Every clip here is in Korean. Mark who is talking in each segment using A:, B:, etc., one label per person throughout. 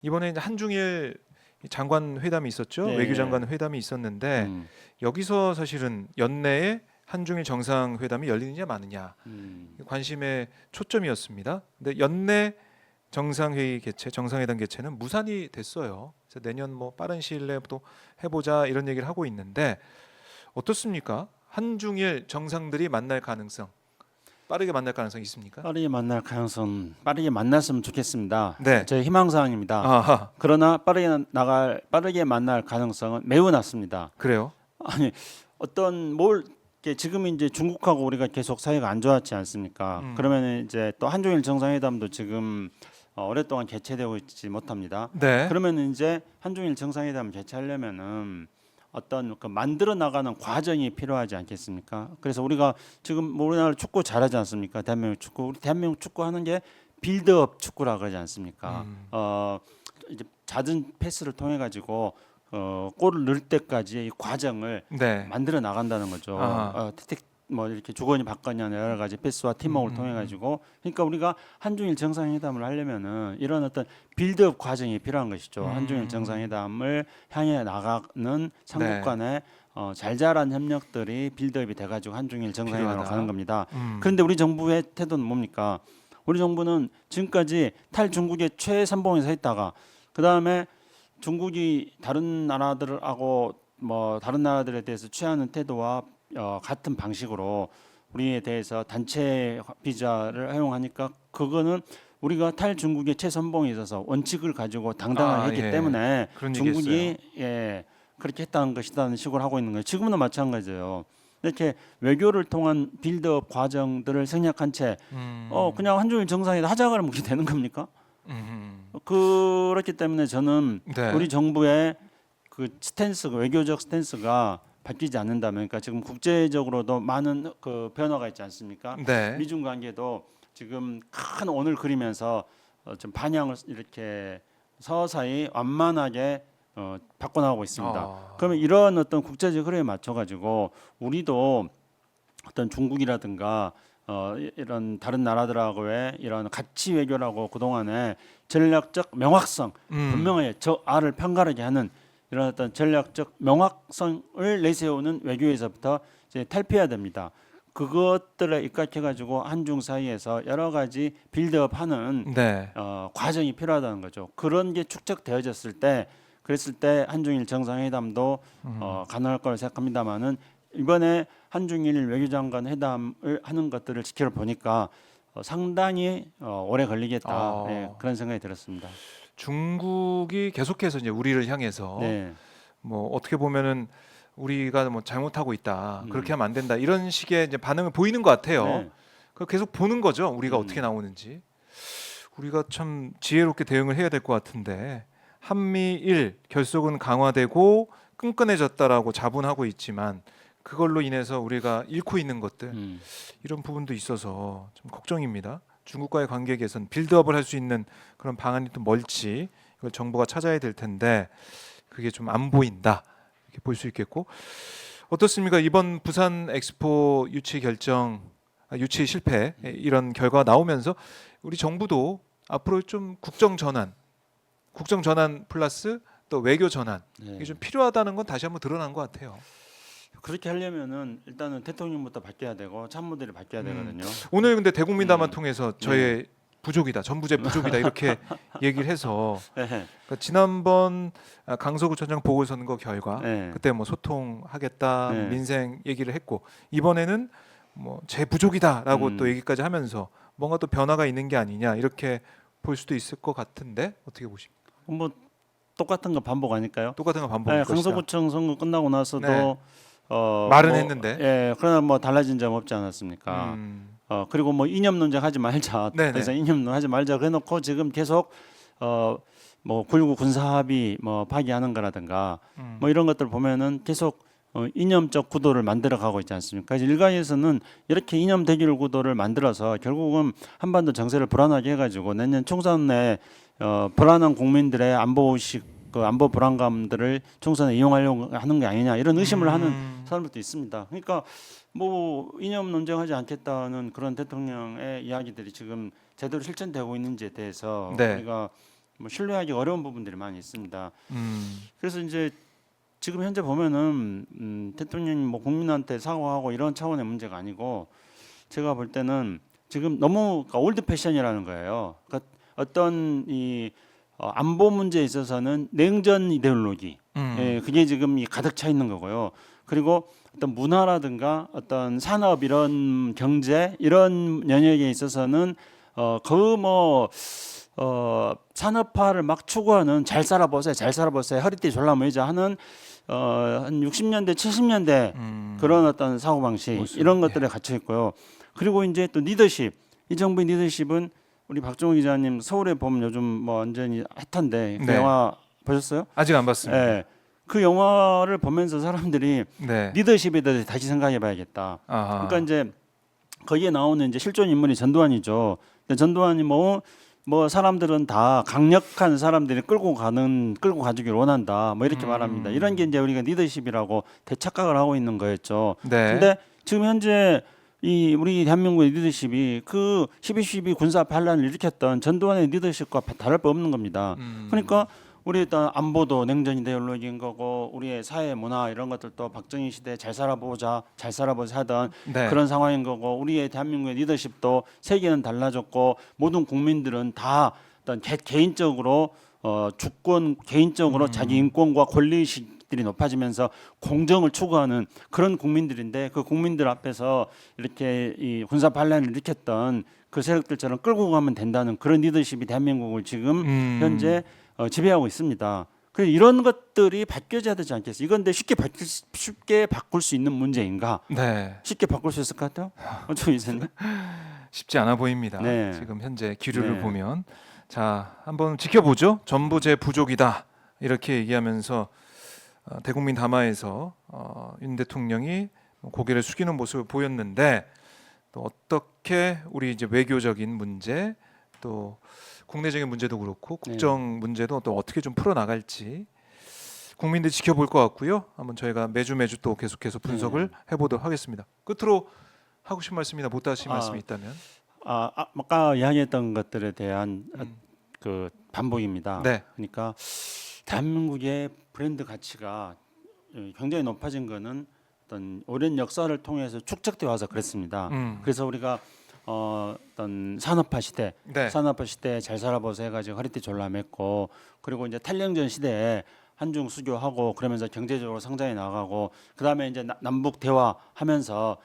A: 이번에 이제 한중일 장관 회담이 있었죠.
B: 네.
A: 외교장관 회담이 있었는데 여기서 사실은 연내에 한중일 정상회담이 열리느냐 마느냐 관심의 초점이었습니다. 근데 연내 정상회의 개최, 정상회담 개최는 무산이 됐어요. 그래서 내년 뭐 빠른 시일 내에 또 해보자 이런 얘기를 하고 있는데 어떻습니까? 한중일 정상들이 만날 가능성, 빠르게 만날 가능성이 있습니까?
B: 빠르게 만날 가능성 빠르게 만났으면 좋겠습니다.
A: 네.
B: 제 희망사항입니다.
A: 아하,
B: 그러나 빠르게 만날 가능성은 매우 낮습니다.
A: 그래요?
B: 아니 어떤 뭘 이렇게 지금 이제 중국하고 우리가 계속 사이가 안 좋았지 않습니까? 그러면 이제 또 한중일 정상회담도 지금 오랫동안 개최되고 있지 못합니다.
A: 네.
B: 그러면 이제 한중일 정상회담 개최하려면은 어떤 그 만들어 나가는 과정이 필요하지 않겠습니까? 그래서 우리가 지금 뭐 우리나라 축구 잘하지 않습니까? 대한민국 축구, 우리 대한민국 축구 하는 게 빌드업 축구라 그러지 않습니까? 이제 잦은 패스를 통해 가지고 골을 넣을 때까지의 이 과정을
A: 네.
B: 만들어 나간다는 거죠.
A: 아하.
B: 뭐 이렇게 주거니 받거니 하는 여러 가지 패스와 팀워크를 통해 가지고, 그러니까 우리가 한중일 정상회담을 하려면은 이런 어떤 빌드업 과정이 필요한 것이죠. 한중일 정상회담을 향해 나가는 삼국
A: 네.
B: 간의 잘 자란 협력들이 빌드업이 돼가지고 한중일 정상회담으로
A: 필요하다.
B: 가는 겁니다. 그런데 우리 정부의 태도는 뭡니까? 우리 정부는 지금까지 탈중국의 최선봉에 서 있다가 그 다음에 중국이 다른 나라들하고 뭐 다른 나라들에 대해서 취하는 태도와 같은 방식으로 우리에 대해서 단체 비자를 허용하니까 그거는 우리가 탈중국의 최선봉에 있어서 원칙을 가지고 당당하게 했기
A: 예.
B: 때문에
A: 그런
B: 중국이 그렇게 했다는 것이라는 식으로 하고 있는 거예요. 지금도 마찬가지예요. 이렇게 외교를 통한 빌드업 과정들을 생략한 채 그냥 한중일 정상회담 하자 그러면 그게 되는 겁니까? 그렇기 때문에 저는
A: 네.
B: 우리 정부의 그 스탠스가 외교적 스탠스가 바뀌지 않는다면, 그러니까 지금 국제적으로도 많은 그 변화가 있지 않습니까?
A: 네.
B: 미중 관계도 지금 큰 원을 그리면서 좀 방향을 이렇게 서서히 완만하게 바꿔나가고 있습니다. 그러면 이런 어떤 국제적 흐름에 맞춰 가지고 우리도 어떤 중국이라든가 이런 다른 나라들하고의 이런 가치 외교라고 그동안에 전략적 명확성, 분명하게 저 알을 편가르게 하는 이런 어떤 전략적 명확성을 내세우는 외교에서부터 이제 탈피해야 됩니다. 그것들에 입각해가지고 한중 사이에서 여러 가지 빌드업하는
A: 네.
B: 과정이 필요하다는 거죠. 그런 게 축적되어졌을 때, 그랬을 때 한중일 정상회담도 가능할 거라 생각합니다만은 이번에 한중일 외교장관 회담을 하는 것들을 지켜 보니까 상당히 오래 걸리겠다, 그런 생각이 들었습니다.
A: 중국이 계속해서 이제 우리를 향해서
B: 네.
A: 뭐 어떻게 보면은 우리가 뭐 잘못하고 있다, 그렇게 하면 안 된다 이런 식의 이제 반응을 보이는 것 같아요.
B: 네.
A: 그 계속 보는 거죠. 우리가 어떻게 나오는지. 우리가 참 지혜롭게 대응을 해야 될 것 같은데 한미일 결속은 강화되고 끈끈해졌다라고 자분하고 있지만 그걸로 인해서 우리가 잃고 있는 것들 이런 부분도 있어서 좀 걱정입니다. 중국과의 관계 개선, 빌드업을 할 수 있는 그런 방안이 또 멀지 이걸 정부가 찾아야 될 텐데 그게 좀 안 보인다 이렇게 볼 수 있겠고 어떻습니까? 이번 부산 엑스포 유치 실패 이런 결과가 나오면서 우리 정부도 앞으로 좀 국정 전환 플러스 또 외교 전환 이게 좀 필요하다는 건 다시 한번 드러난 것 같아요.
B: 그렇게 하려면은 일단은 대통령부터 바뀌어야 되고 참모들이 바뀌어야 되거든요.
A: 오늘 근데 대국민담화 통해서 저의 부족이다, 전부제 부족이다 이렇게 얘기를 해서 그러니까 지난번 강서구청장 보궐선거 결과 그때 뭐 소통하겠다 민생 얘기를 했고 이번에는 뭐 제 부족이다라고 또 얘기까지 하면서 뭔가 또 변화가 있는 게 아니냐 이렇게 볼 수도 있을 것 같은데 어떻게 보십니까?
B: 뭐 똑같은 거 반복 아닐까요?
A: 똑같은 거 반복일 것이다.
B: 강서구청 선거 끝나고 나서도
A: 네. 말은
B: 뭐,
A: 했는데.
B: 그러나 뭐 달라진 점 없지 않았습니까? 그리고 뭐 이념 논쟁 하지 말자.
A: 네네.
B: 그래서 이념 논쟁 하지 말자 그래놓고 지금 계속 뭐 9.19 군사합의 뭐 파기하는 거라든가 뭐 이런 것들 보면은 계속 이념적 구도를 만들어가고 있지 않습니까? 그래서 일각에서는 이렇게 이념 대결 구도를 만들어서 결국은 한반도 정세를 불안하게 해가지고 내년 총선에 불안한 국민들의 안보의식 그 안보 불안감들을 총선에 이용하려고 하는 게 아니냐 이런 의심을 하는 사람들도 있습니다. 그러니까 뭐 이념 논쟁하지 않겠다는 그런 대통령의 이야기들이 지금 제대로 실천되고 있는지에 대해서
A: 네.
B: 우리가 뭐 신뢰하기 어려운 부분들이 많이 있습니다.
A: 음.
B: 그래서 이제 지금 현재 보면은 대통령이 뭐 국민한테 사과하고 이런 차원의 문제가 아니고 제가 볼 때는 지금 너무 올드 패션이라는 거예요. 그러니까 어떤 이 안보 문제에 있어서는 냉전 이데올로기, 예, 그게 지금 가득 차 있는 거고요. 그리고 어떤 문화라든가 어떤 산업 이런 경제 이런 영역에 있어서는 산업화를 막 추구하는 잘 살아보세요, 잘 살아보세요, 허리띠 졸라 매자 하는 한 60년대, 70년대 그런 어떤 사고 방식 이런 것들에 갇혀 있고요. 그리고 이제 또 리더십, 이 정부의 리더십은 우리 박종훈 기자님 서울의 봄 요즘 뭐 완전히 핫한데 그
A: 네.
B: 영화 보셨어요?
A: 아직 안 봤습니다.
B: 예. 그 영화를 보면서 사람들이
A: 네.
B: 리더십에 대해서 다시 생각해봐야겠다.
A: 아하.
B: 그러니까 이제 거기에 나오는 이제 실존 인물이 전두환이죠. 근데 전두환이 뭐 사람들은 다 강력한 사람들이 끌고 가주길 원한다. 뭐 이렇게 말합니다. 이런 게 이제 우리가 리더십이라고 대착각을 하고 있는 거였죠.
A: 네.
B: 근데 지금 현재 이 우리 대한민국의 리더십이 그 12.12 군사 반란을 일으켰던 전두환의 리더십과 다를 바 없는 겁니다. 그러니까 우리 일단 안보도 냉전 이데올로기인 거고 우리의 사회 문화 이런 것들도 박정희 시대 잘 살아보자 하던
A: 네.
B: 그런 상황인 거고 우리의 대한민국의 리더십도 세계는 달라졌고 모든 국민들은 다 어떤 개인적으로 주권 개인적으로 자기 인권과 권리의식들이 높아지면서 공정을 추구하는 그런 국민들인데 그 국민들 앞에서 이렇게 이 군사 반란을 일으켰던 그 세력들처럼 끌고 가면 된다는 그런 리더십이 대한민국을 지금 현재 지배하고 있습니다. 그래서 이런 것들이 바뀌어져야 되지 않겠어요? 이건데 쉽게 바꿀 수 있는 문제인가?
A: 네.
B: 쉽게 바꿀 수 있을 것 같아요? 어쩌고 이사님?
A: 쉽지 않아 보입니다.
B: 네.
A: 지금 현재 기류를
B: 네.
A: 보면 자 한번 지켜보죠. 전부제 부족이다 이렇게 얘기하면서 대국민 담화에서 윤 대통령이 고개를 숙이는 모습을 보였는데 또 어떻게 우리 이제 외교적인 문제 또 국내적인 문제도 그렇고 국정 문제도 또 어떻게 좀 풀어 나갈지 국민들 지켜볼 것 같고요. 한번 저희가 매주 또 계속해서 분석을 해보도록 하겠습니다. 끝으로 하고 싶은 말씀이나 못다 하신 말씀이 있다면?
B: 아까 이야기했던 것들에 대한 그 반복입니다.
A: 네.
B: 그러니까 대한민국의 브랜드 가치가 굉장히 높아진 거는 어떤 오랜 역사를 통해서 축적되어 와서 그랬습니다. 그래서 우리가 어떤 산업화 시대,
A: 네.
B: 산업화 시대에 잘 살아보세요 해가지고 허리띠 졸라 맸고 그리고 이제 탈영전 시대에 한중 수교하고 그러면서 경제적으로 성장해 나가고 그 다음에 이제 남북 대화하면서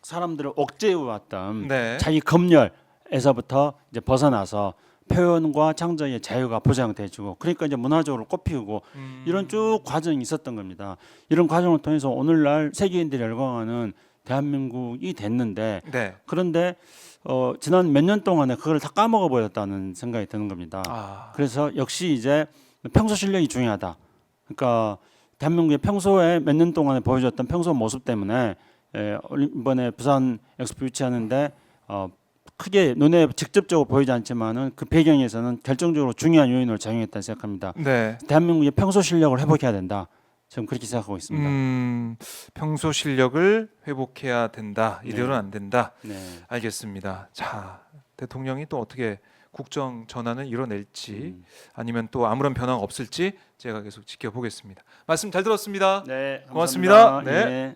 B: 사람들을 억제해 왔던
A: 네.
B: 자기 검열에서부터 이제 벗어나서 표현과 창작의 자유가 보장돼주고 그러니까 이제 문화적으로 꽃피우고 이런 쭉 과정이 있었던 겁니다. 이런 과정을 통해서 오늘날 세계인들이 열광하는 대한민국이 됐는데
A: 네.
B: 그런데 지난 몇 년 동안에 그걸 다 까먹어 버렸다는 생각이 드는 겁니다. 그래서 역시 이제 평소 실력이 중요하다. 그러니까 대한민국의 평소에 몇 년 동안에 보여줬던 평소 모습 때문에 이번에 부산 엑스포 유치하는데 크게 눈에 직접적으로 보이지 않지만은 그 배경에서는 결정적으로 중요한 요인으로 작용했다고 생각합니다.
A: 네.
B: 대한민국의 평소 실력을 회복해야 된다. 저는 그렇게 생각하고 있습니다.
A: 평소 실력을 회복해야 된다. 이대로는 안 된다.
B: 네.
A: 알겠습니다. 자, 대통령이 또 어떻게 국정 전환을 이뤄낼지 아니면 또 아무런 변화가 없을지 제가 계속 지켜보겠습니다. 말씀 잘 들었습니다.
B: 네,
A: 고맙습니다.
B: 감사합니다.
A: 네.
B: 예.